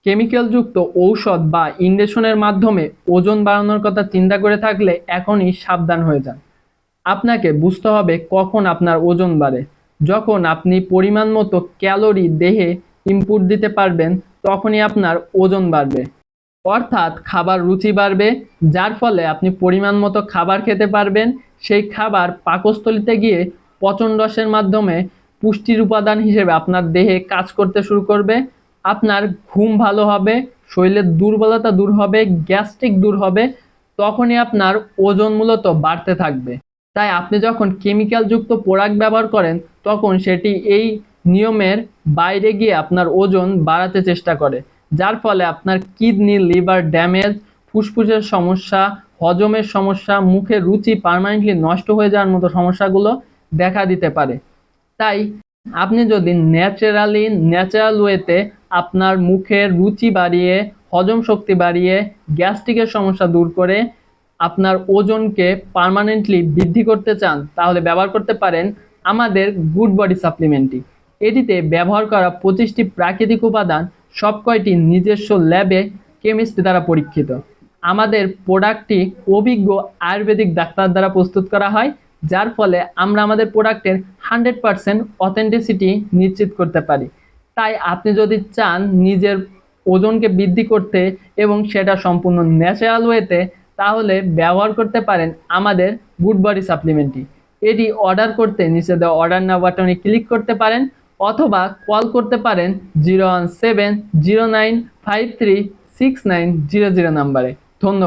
কেমিক্যালযুক্ত ঔষধ বা ইনজেকশনের মাধ্যমে ওজন বাড়ানোর কথা চিন্তা করে থাকলে এখনই সাবধান হয়ে যান। আপনাকে বুঝতে হবে কখন আপনার ওজন বাড়ে। যখন আপনি পরিমাণ মতো ক্যালোরি দেহে ইনপুট দিতে পারবেন তখনই আপনার ওজন বাড়বে। অর্থাৎ খাবার রুচি বাড়বে, যার ফলে আপনি পরিমাণ মতো খাবার খেতে পারবেন। সেই খাবার পাকস্থলীতে গিয়ে পচন রসের মাধ্যমে পুষ্টির উপাদান হিসেবে আপনার দেহে কাজ করতে শুরু করবে। আপনার ঘুম ভালো হবে, শরীরের দুর্বলতা দূর হবে, গ্যাস্ট্রিক দূর হবে। তখনই আপনার ওজন মূলত বাড়তে থাকবে। তাই আপনি যখন কেমিক্যালযুক্ত প্রোডাক্ট ব্যবহার করেন তখন সেটি এই নিয়মের বাইরে গিয়ে আপনার ওজন বাড়াতে চেষ্টা করে, যার ফলে আপনার কিডনি, লিভার ড্যামেজ, ফুসফুসের সমস্যা, হজমের সমস্যা, মুখের রুচি পার্মানেন্টলি নষ্ট হয়ে যাওয়ার মতো সমস্যাগুলো দেখা দিতে পারে। তাই আপনি যদি ন্যাচারাল ওয়েতে আপনার মুখের রুচি বাড়িয়ে, হজম শক্তি বাড়িয়ে, গ্যাস্ট্রিকের সমস্যা দূর করে আপনার ওজনকে পার্মানেন্টলি বৃদ্ধি করতে চান, তাহলে ব্যবহার করতে পারেন আমাদের গুড বডি সাপ্লিমেন্টটি। এটিতে ব্যবহার করা 25টি প্রাকৃতিক উপাদান সবকয়টি নিজস্ব ল্যাবে কেমিস্ট্রি দ্বারা পরীক্ষিত। আমাদের প্রোডাক্টটি অভিজ্ঞ আয়ুর্বেদিক ডাক্তার দ্বারা প্রস্তুত করা হয়, যার ফলে আমরা আমাদের প্রোডাক্টের 100% অথেন্টিসিটি নিশ্চিত করতে পারি। তাই আপনি যদি চান নিজের ওজনকে বৃদ্ধি করতে এবং সেটা সম্পূর্ণ ন্যাচারাল ওয়েতে, তাহলে ব্যবহার করতে পারেন আমাদের গুড বডি সাপ্লিমেন্টটি। এটি অর্ডার করতে নিচে দেওয়া অর্ডার নাও বাটনে ক্লিক করতে পারেন অথবা কল করতে পারেন 01709536900 নাম্বারে। ধন্যবাদ।